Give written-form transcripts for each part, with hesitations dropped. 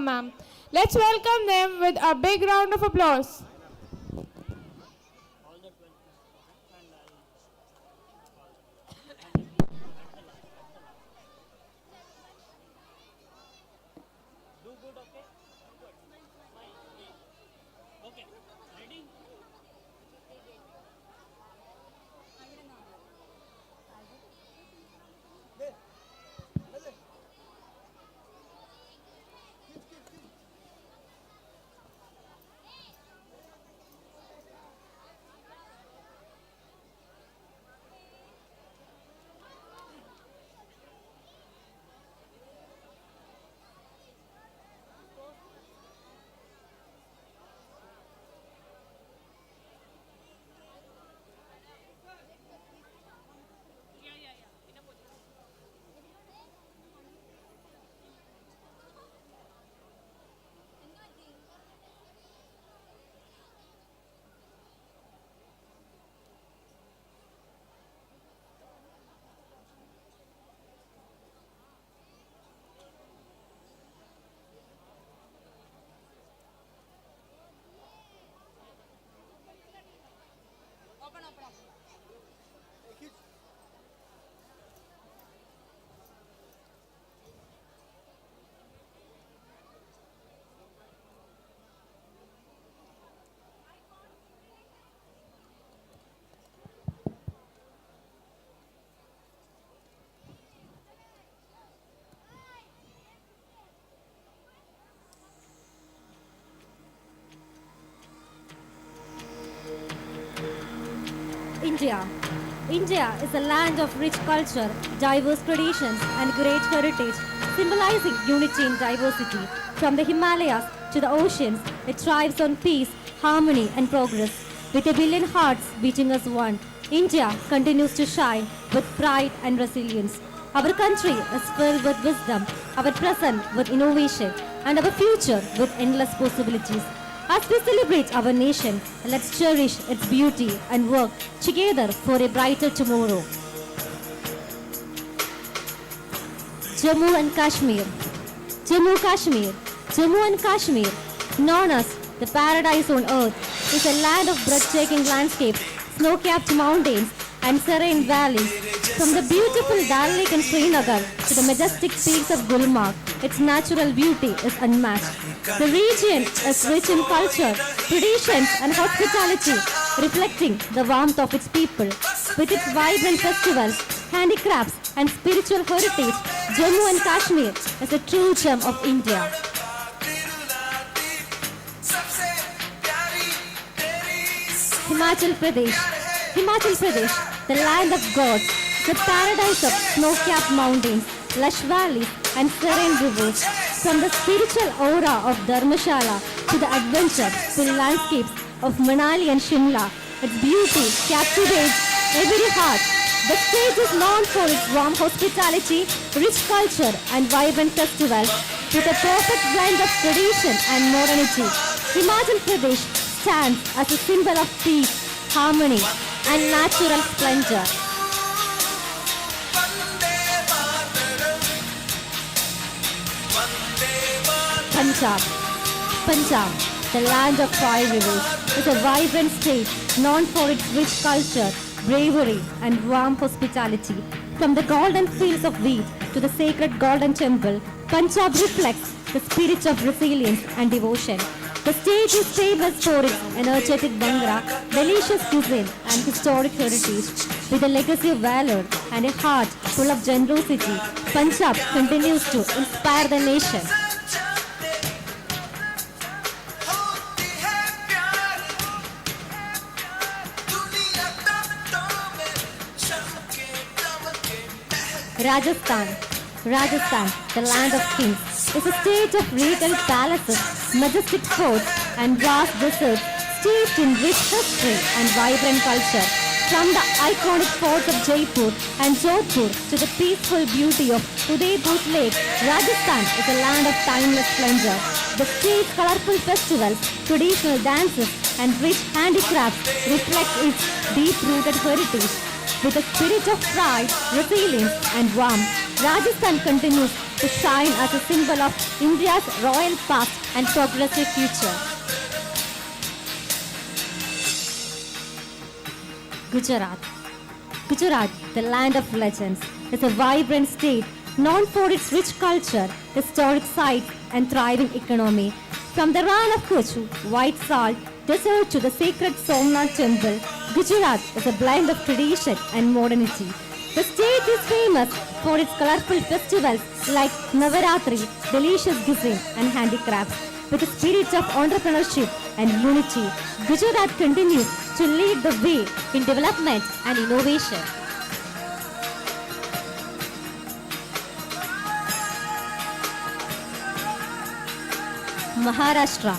ma'am. Let's welcome them with a big round of applause. India. India is a land of rich culture, diverse traditions, and great heritage, symbolizing unity in diversity. From the Himalayas to the oceans, it thrives on peace, harmony, and progress. With a billion hearts beating as one, India continues to shine with pride and resilience. Our country is filled with wisdom, our present with innovation, and our future with endless possibilities. As we celebrate our nation, let's cherish its beauty and work together for a brighter tomorrow. Jammu and Kashmir. Jammu Kashmir. Jammu and Kashmir, known as the paradise on earth, is a land of breathtaking landscapes, snow-capped mountains, and serene valleys. From the beautiful Dal Lake in Srinagar to the majestic peaks of Gulmarg, its natural beauty is unmatched. The region is rich in culture, traditions, and hospitality, reflecting the warmth of its people. With its vibrant festivals, handicrafts, and spiritual heritage, Jammu and Kashmir is a true gem of India. Himachal Pradesh. Himachal Pradesh, the land of gods, the paradise of snow-capped mountains, lush valleys, and serene rivers. From the spiritual aura of Dharmshala to the adventure-filled landscapes of Manali and Shimla, its beauty captivates every heart. The state is known for its warm hospitality, rich culture, and vibrant festivals. With a perfect blend of tradition and modernity, Himachal Pradesh stands as a symbol of peace, harmony, and natural splendor. Punjab. Punjab, the land of five rivers, is a vibrant state known for its rich culture, bravery, and warm hospitality. From the golden fields of wheat to the sacred Golden Temple, Punjab reflects the spirit of resilience and devotion. The state is famous for its energetic Bhangra, delicious cuisine, and historic heritage. With a legacy of valor and a heart full of generosity, Punjab continues to inspire the nation. Rajasthan. Rajasthan, the land of kings, is a state of regal palaces, majestic forts, and vast deserts steeped in rich history and vibrant culture. From the iconic forts of Jaipur and Jodhpur to the peaceful beauty of Udaipur Lake, Rajasthan is a land of timeless splendor. The state's colorful festivals, traditional dances, and rich handicrafts reflect its deep-rooted heritage. With a spirit of pride, resilience, and warmth, Rajasthan continues to shine as a symbol of India's royal past and progressive future. Gujarat. Gujarat, the land of legends, is a vibrant state known for its rich culture, historic sites, and thriving economy. From the Ran of Kutch, white salt desert to the sacred Somnath temple, Gujarat is a blend of tradition and modernity. The state is famous for its colorful festivals like Navaratri, delicious cuisine, and handicrafts. With a spirit of entrepreneurship and unity, Gujarat continues to lead the way in development and innovation. Maharashtra.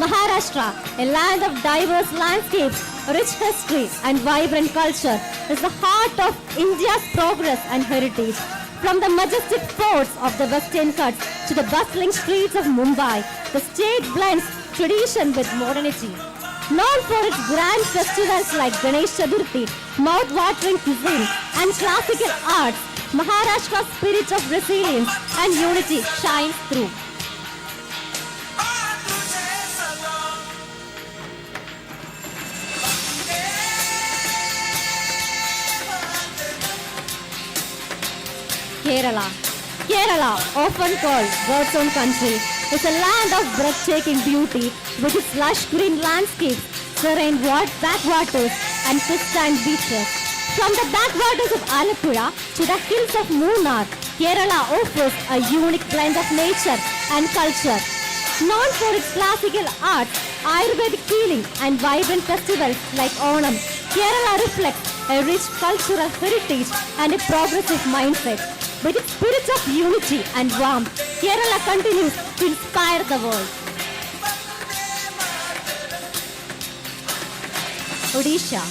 Maharashtra, a land of diverse landscapes, rich history, and vibrant culture, is the heart of India's progress and heritage. From the majestic forts of the Western Ghats to the bustling streets of Mumbai, the state blends tradition with modernity. Known for its grand festivals like Ganesh Chaturthi, mouth-watering cuisine, and classical arts, Maharashtra's spirit of resilience and unity shines through. Kerala. Kerala, often called God's own country, is a land of breathtaking beauty with its lush green landscapes, serene backwaters, and pristine beaches. From the backwaters of Alappuzha to the hills of Munnar, Kerala offers a unique blend of nature and culture. Known for its classical arts, Ayurvedic healing, and vibrant festivals like Onam, Kerala reflects a rich cultural heritage and a progressive mindset. With its spirit of unity and warmth, Kerala continues to inspire the world. Odisha.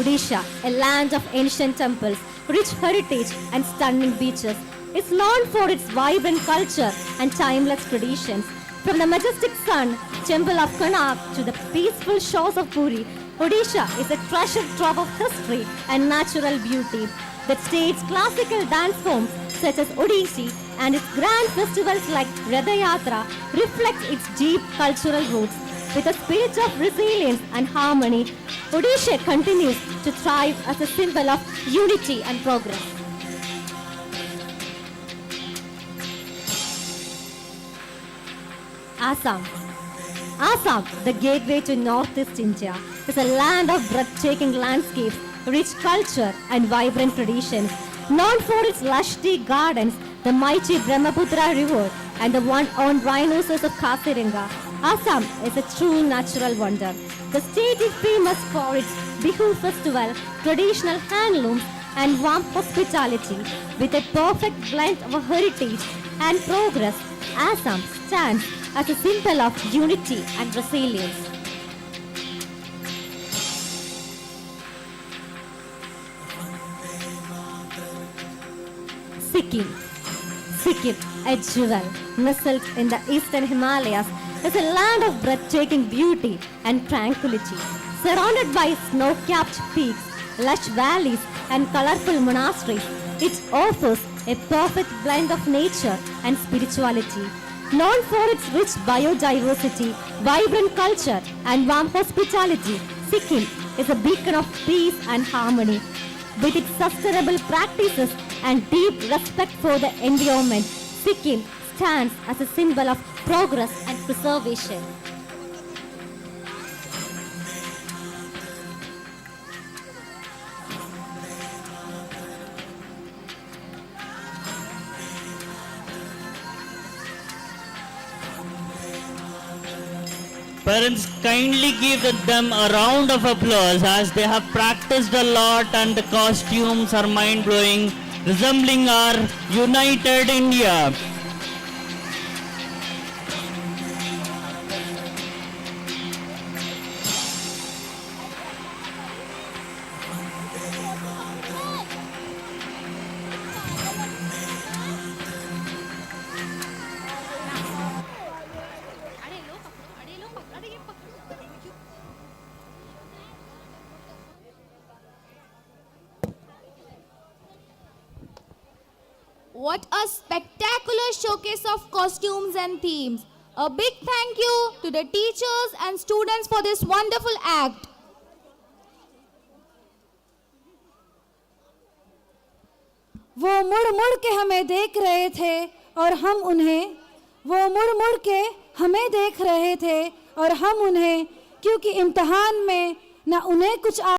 Odisha, a land of ancient temples, rich heritage, and stunning beaches, is known for its vibrant culture and timeless traditions. From the majestic sun, temple of Konark, to the peaceful shores of Puri, Odisha is a treasure trove of history and natural beauty. The state's classical dance forms such as Odissi and its grand festivals like Ratha Yatra reflects its deep cultural roots. With a spirit of resilience and harmony, Odisha continues to thrive as a symbol of unity and progress. Assam. Assam, the gateway to Northeast India, is a land of breathtaking landscapes, rich culture, and vibrant traditions. Known for its lush tea gardens, the mighty Brahmaputra River, and the one-owned rhinoceros of Kaziranga, Assam is a true natural wonder. The state is famous for its Bihu festival, traditional handlooms, and warm hospitality. With a perfect blend of heritage and progress, Assam stands as a symbol of unity and resilience. Sikkim. Sikkim, a jewel nestled in the eastern Himalayas, is a land of breathtaking beauty and tranquility. Surrounded by snow-capped peaks, lush valleys, and colorful monasteries, it offers a perfect blend of nature and spirituality. Known for its rich biodiversity, vibrant culture, and warm hospitality, Sikkim is a beacon of peace and harmony. With its sustainable practices and deep respect for the environment, Sikkim stands as a symbol of progress and preservation. Parents, kindly give them a round of applause as they have practiced a lot and the costumes are mind-blowing, resembling our united India. What a spectacular showcase of costumes and themes. A big thank you to the teachers and students for this wonderful act. वो मुड़ मुड़ के हमें देख रहे थे और हम उन्हें, वो मुड़ मुड़ के हमें देख रहे थे और हम उन्हें, क्योंकि इम्तिहान में न उन्हें कुछ